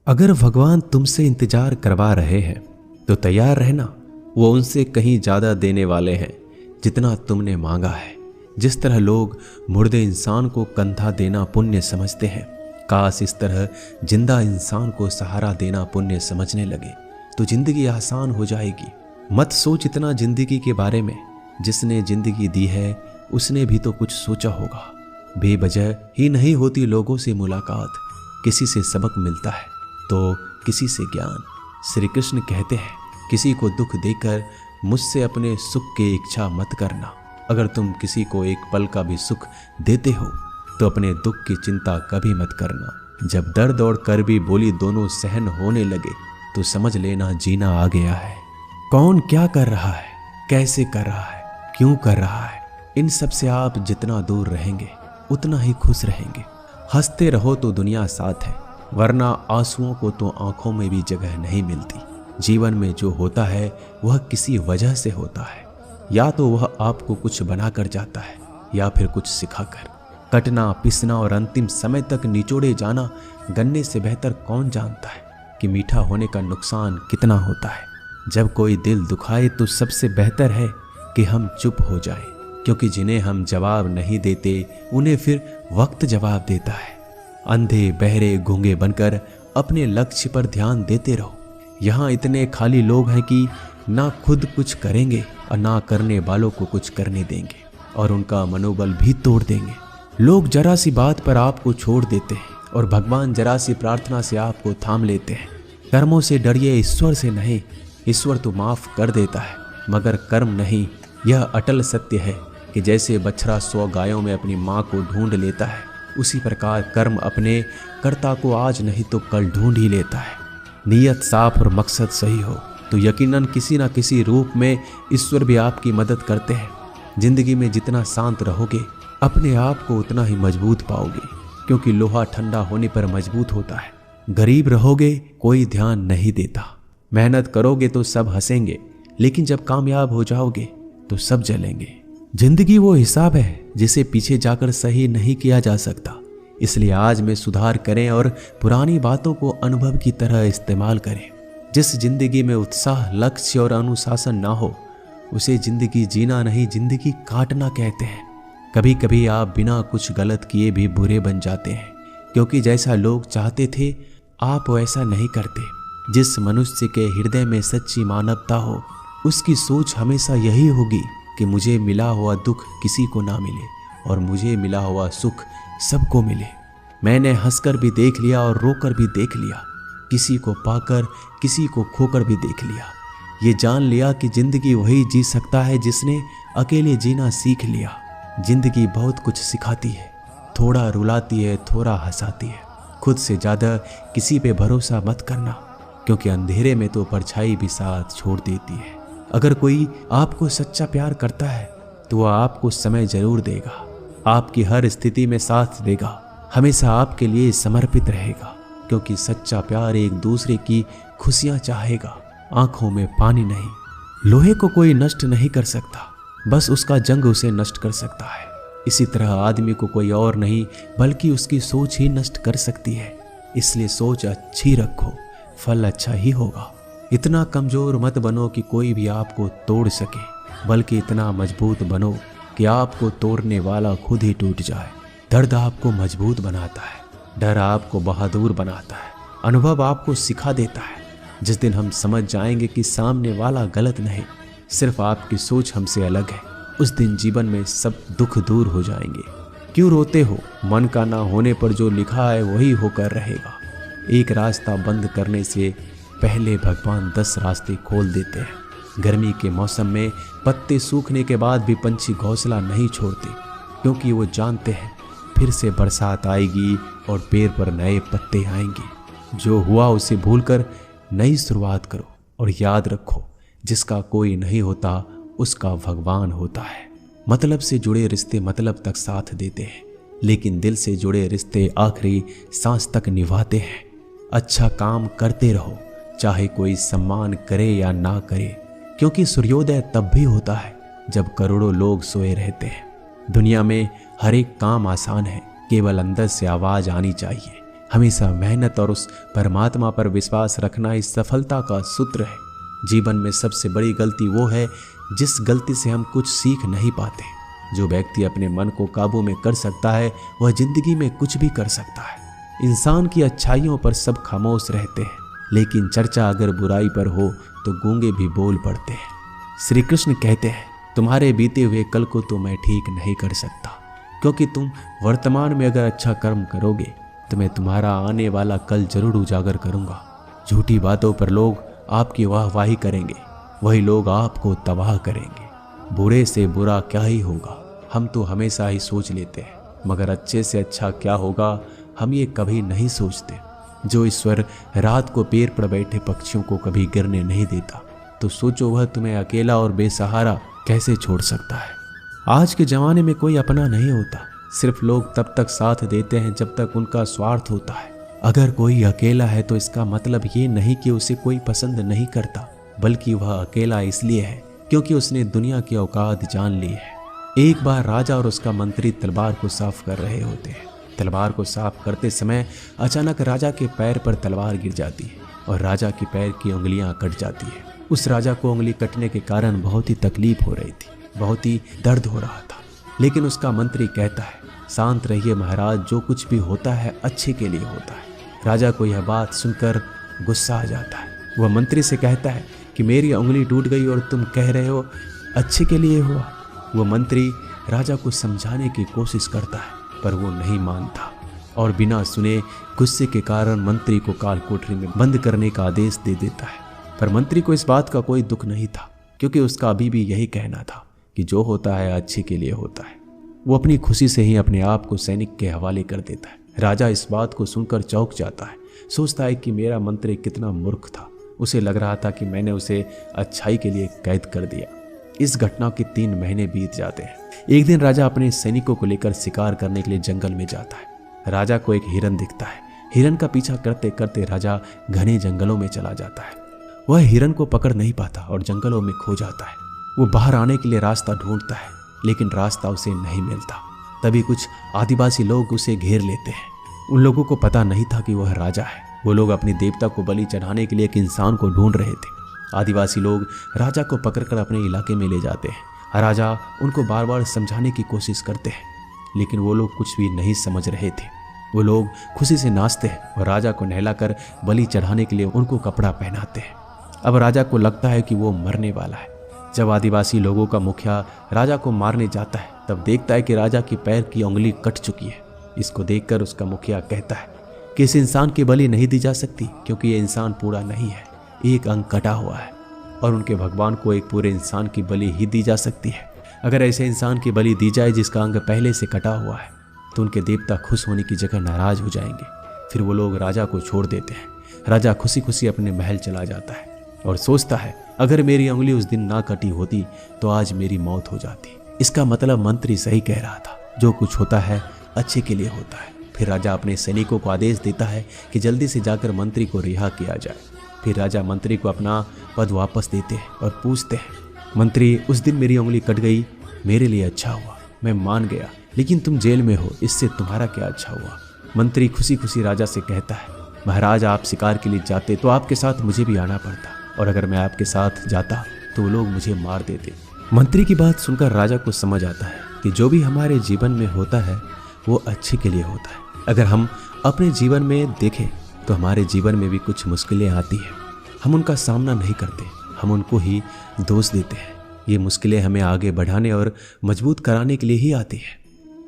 अगर भगवान तुमसे इंतजार करवा रहे हैं तो तैयार रहना, वो उनसे कहीं ज्यादा देने वाले हैं जितना तुमने मांगा है। जिस तरह लोग मुर्दे इंसान को कंधा देना पुण्य समझते हैं, काश इस तरह जिंदा इंसान को सहारा देना पुण्य समझने लगे तो जिंदगी आसान हो जाएगी। मत सोच इतना जिंदगी के बारे में, जिसने जिंदगी दी है उसने भी तो कुछ सोचा होगा। बेवजह ही नहीं होती लोगों से मुलाकात, किसी से सबक मिलता है तो किसी से ज्ञान। श्री कृष्ण कहते हैं, किसी को दुख देकर मुझसे अपने सुख की इच्छा मत करना। अगर तुम किसी को एक पल का भी सुख देते हो तो अपने दुख की चिंता कभी मत करना। जब दर्द और करबी बोली दोनों सहन होने लगे तो समझ लेना जीना आ गया है। कौन क्या कर रहा है, कैसे कर रहा है, क्यों कर रहा है, इन सब से आप जितना दूर रहेंगे उतना ही खुश रहेंगे। हंसते रहो तो दुनिया साथ है, वरना आंसुओं को तो आंखों में भी जगह नहीं मिलती। जीवन में जो होता है वह किसी वजह से होता है, या तो वह आपको कुछ बनाकर जाता है या फिर कुछ सिखाकर। कटना, पिसना और अंतिम समय तक निचोड़े जाना गन्ने से बेहतर कौन जानता है कि मीठा होने का नुकसान कितना होता है। जब कोई दिल दुखाए तो सबसे बेहतर है कि हम चुप हो जाएं, क्योंकि जिन्हें हम जवाब नहीं देते उन्हें फिर वक्त जवाब देता है। अंधे बहरे गूंगे बनकर अपने लक्ष्य पर ध्यान देते रहो। यहाँ इतने खाली लोग हैं कि ना खुद कुछ करेंगे और ना करने वालों को कुछ करने देंगे, और उनका मनोबल भी तोड़ देंगे। लोग जरा सी बात पर आपको छोड़ देते हैं और भगवान जरा सी प्रार्थना से आपको थाम लेते हैं। कर्मों से डरिए, ईश्वर से नहीं। ईश्वर तो माफ कर देता है मगर कर्म नहीं। यह अटल सत्य है कि जैसे बछड़ा 100 गायों में अपनी माँ को ढूंढ लेता है, उसी प्रकार कर्म अपने कर्ता को आज नहीं तो कल ढूंढ ही लेता है। नीयत साफ और मकसद सही हो तो यकीनन किसी न किसी रूप में ईश्वर भी आपकी मदद करते हैं। जिंदगी में जितना शांत रहोगे अपने आप को उतना ही मजबूत पाओगे, क्योंकि लोहा ठंडा होने पर मजबूत होता है। गरीब रहोगे कोई ध्यान नहीं देता, मेहनत करोगे तो सब हंसेंगे, लेकिन जब कामयाब हो जाओगे तो सब जलेंगे। जिंदगी वो हिसाब है जिसे पीछे जाकर सही नहीं किया जा सकता। इसलिए आज में सुधार करें और पुरानी बातों को अनुभव की तरह इस्तेमाल करें। जिस जिंदगी में उत्साह, लक्ष्य और अनुशासन ना हो उसे जिंदगी जीना नहीं, जिंदगी काटना कहते हैं। कभी कभी आप बिना कुछ गलत किए भी बुरे बन जाते हैं, क्योंकि जैसा लोग चाहते थे आप वैसा नहीं करते। जिस मनुष्य के हृदय में सच्ची मानवता हो उसकी सोच हमेशा यही होगी कि मुझे मिला हुआ दुख किसी को ना मिले और मुझे मिला हुआ सुख सबको मिले। मैंने हंसकर भी देख लिया और रोकर भी देख लिया, किसी को पाकर किसी को खोकर भी देख लिया। ये जान लिया कि जिंदगी वही जी सकता है जिसने अकेले जीना सीख लिया। जिंदगी बहुत कुछ सिखाती है, थोड़ा रुलाती है, थोड़ा हंसाती है। खुद से ज़्यादा किसी पे भरोसा मत करना, क्योंकि अंधेरे में तो परछाई भी साथ छोड़ देती है। अगर कोई आपको सच्चा प्यार करता है तो वह आपको समय जरूर देगा, आपकी हर स्थिति में साथ देगा, हमेशा आपके लिए समर्पित रहेगा, क्योंकि सच्चा प्यार एक दूसरे की खुशियां चाहेगा, आंखों में पानी नहीं। लोहे को कोई नष्ट नहीं कर सकता, बस उसका जंग उसे नष्ट कर सकता है। इसी तरह आदमी को कोई और नहीं बल्कि उसकी सोच ही नष्ट कर सकती है। इसलिए सोच अच्छी रखो, फल अच्छा ही होगा। इतना कमजोर मत बनो कि कोई भी आपको तोड़ सके, बल्कि इतना मजबूत बनो कि आपको तोड़ने वाला खुद ही टूट जाए। दर्द आपको मजबूत बनाता है, डर आपको बहादुर बनाता है, अनुभव आपको सिखा देता है। जिस दिन हम समझ जाएंगे कि सामने वाला गलत नहीं, सिर्फ आपकी सोच हमसे अलग है, उस दिन जीवन में सब दुख दूर हो जाएंगे। क्यों रोते हो? मन का ना होने पर जो लिखा है वही होकर रहेगा। एक रास्ता बंद करने से पहले भगवान 10 रास्ते खोल देते हैं। गर्मी के मौसम में पत्ते सूखने के बाद भी पंछी घोंसला नहीं छोड़ते, क्योंकि वो जानते हैं फिर से बरसात आएगी और पेड़ पर नए पत्ते आएंगे। जो हुआ उसे भूलकर नई शुरुआत करो और याद रखो, जिसका कोई नहीं होता उसका भगवान होता है। मतलब से जुड़े रिश्ते मतलब तक साथ देते हैं, लेकिन दिल से जुड़े रिश्ते आखिरी सांस तक निभाते हैं। अच्छा काम करते रहो, चाहे कोई सम्मान करे या ना करे, क्योंकि सूर्योदय तब भी होता है जब करोड़ों लोग सोए रहते हैं। दुनिया में हर एक काम आसान है, केवल अंदर से आवाज आनी चाहिए। हमेशा मेहनत और उस परमात्मा पर विश्वास रखना ही सफलता का सूत्र है। जीवन में सबसे बड़ी गलती वो है जिस गलती से हम कुछ सीख नहीं पाते। जो व्यक्ति अपने मन को काबू में कर सकता है वह जिंदगी में कुछ भी कर सकता है। इंसान की अच्छाइयों पर सब खामोश रहते हैं, लेकिन चर्चा अगर बुराई पर हो तो गूंगे भी बोल पड़ते हैं। श्री कृष्ण कहते हैं, तुम्हारे बीते हुए कल को तो मैं ठीक नहीं कर सकता, क्योंकि तुम वर्तमान में अगर अच्छा कर्म करोगे तो मैं तुम्हारा आने वाला कल जरूर उजागर करूंगा। झूठी बातों पर लोग आपकी वाहवाही करेंगे, वही लोग आपको तबाह करेंगे। बुरे से बुरा क्या ही होगा, हम तो हमेशा ही सोच लेते हैं, मगर अच्छे से अच्छा क्या होगा हम ये कभी नहीं सोचते। जो ईश्वर रात को पेड़ पर बैठे पक्षियों को कभी गिरने नहीं देता, तो सोचो वह तुम्हें अकेला और बेसहारा कैसे छोड़ सकता है। आज के ज़माने में कोई अपना नहीं होता, सिर्फ लोग तब तक साथ देते हैं जब तक उनका स्वार्थ होता है। अगर कोई अकेला है तो इसका मतलब ये नहीं कि उसे कोई पसंद नहीं करता, बल्कि वह अकेला इसलिए है क्योंकि उसने दुनिया की औकात जान ली है। एक बार राजा और उसका मंत्री तलवार को साफ कर रहे होते हैं। तलवार को साफ करते समय अचानक राजा के पैर पर तलवार गिर जाती है और राजा के पैर की उंगलियां कट जाती है। उस राजा को उंगली कटने के कारण बहुत ही तकलीफ हो रही थी, बहुत ही दर्द हो रहा था। लेकिन उसका मंत्री कहता है, शांत रहिए महाराज, जो कुछ भी होता है अच्छे के लिए होता है। राजा को यह बात सुनकर गुस्सा आ जाता है। वह मंत्री से कहता है कि मेरी उंगली टूट गई और तुम कह रहे हो अच्छे के लिए हुआ। वह मंत्री राजा को समझाने की कोशिश करता है, पर वो नहीं मानता और बिना सुने गुस्से के कारण मंत्री को काल कोठरी में बंद करने का आदेश दे देता है। पर मंत्री को इस बात का कोई दुख नहीं था, क्योंकि उसका अभी भी यही कहना था कि जो होता है अच्छे के लिए होता है। वो अपनी खुशी से ही अपने आप को सैनिक के हवाले कर देता है। राजा इस बात को सुनकर चौंक जाता है, सोचता है कि मेरा मंत्री कितना मूर्ख था। उसे लग रहा था कि मैंने उसे अच्छाई के लिए कैद कर दिया। इस घटना के 3 महीने बीत जाते हैं। एक दिन राजा अपने सैनिकों को लेकर शिकार करने के लिए जंगल में जाता है। राजा को एक हिरन दिखता है। हिरन का पीछा करते करते राजा घने जंगलों में चला जाता है। वह हिरन को पकड़ नहीं पाता और जंगलों में खो जाता है। वो बाहर आने के लिए रास्ता ढूंढता है, लेकिन रास्ता उसे नहीं मिलता। तभी कुछ आदिवासी लोग उसे घेर लेते हैं। उन लोगों को पता नहीं था कि वह राजा है। वो लोग अपने देवता को बलि चढ़ाने के लिए एक इंसान को ढूंढ रहे थे। आदिवासी लोग राजा को पकड़कर अपने इलाके में ले जाते हैं। राजा उनको बार बार समझाने की कोशिश करते हैं, लेकिन वो लोग कुछ भी नहीं समझ रहे थे। वो लोग खुशी से नाचते हैं और राजा को नहलाकर बलि चढ़ाने के लिए उनको कपड़ा पहनाते हैं। अब राजा को लगता है कि वो मरने वाला है। जब आदिवासी लोगों का मुखिया राजा को मारने जाता है, तब देखता है कि राजा के पैर की उंगली कट चुकी है। इसको देखकर उसका मुखिया कहता है कि इस इंसान की बलि नहीं दी जा सकती, क्योंकि ये इंसान पूरा नहीं है, एक अंग कटा हुआ है, और उनके भगवान को एक पूरे इंसान की बलि ही दी जा सकती है। अगर ऐसे इंसान की बलि दी जाए जिसका अंग पहले से कटा हुआ है, तो उनके देवता खुश होने की जगह नाराज हो जाएंगे। फिर वो लोग राजा को छोड़ देते हैं। राजा खुशी खुशी अपने महल चला जाता है और सोचता है, अगर मेरी उंगली उस दिन ना कटी होती तो आज मेरी मौत हो जाती। इसका मतलब मंत्री सही कह रहा था, जो कुछ होता है अच्छे के लिए होता है। फिर राजा अपने सैनिकों को आदेश देता है कि जल्दी से जाकर मंत्री को रिहा किया जाए। फिर राजा मंत्री को अपना पद वापस देते हैं और पूछते हैं, मंत्री, उस दिन मेरी उंगली कट गई, मेरे लिए अच्छा हुआ, मैं मान गया, लेकिन तुम जेल में हो, इससे तुम्हारा क्या अच्छा हुआ। मंत्री खुशी खुशी राजा से कहता है, महाराज, आप शिकार के लिए जाते तो आपके साथ मुझे भी आना पड़ता, और अगर मैं आपके साथ जाता तो वो लोग मुझे मार देते। मंत्री की बात सुनकर राजा को समझ आता है कि जो भी हमारे जीवन में होता है वो अच्छे के लिए होता है। अगर हम अपने जीवन में देखें तो हमारे जीवन में भी कुछ मुश्किलें आती हैं। हम उनका सामना नहीं करते, हम उनको ही दोष देते हैं। ये मुश्किलें हमें आगे बढ़ाने और मजबूत कराने के लिए ही आती हैं।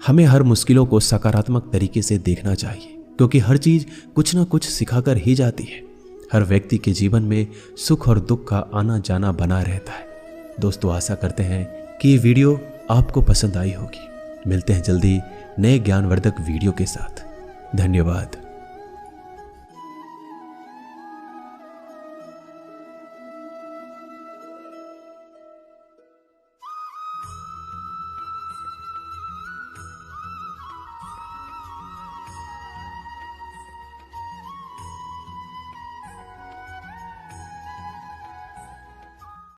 हमें हर मुश्किलों को सकारात्मक तरीके से देखना चाहिए, क्योंकि हर चीज़ कुछ ना कुछ सिखाकर ही जाती है। हर व्यक्ति के जीवन में सुख और दुख का आना जाना बना रहता है। दोस्तों, आशा करते हैं कि ये वीडियो आपको पसंद आई होगी। मिलते हैं जल्दी नए ज्ञानवर्धक वीडियो के साथ। धन्यवाद।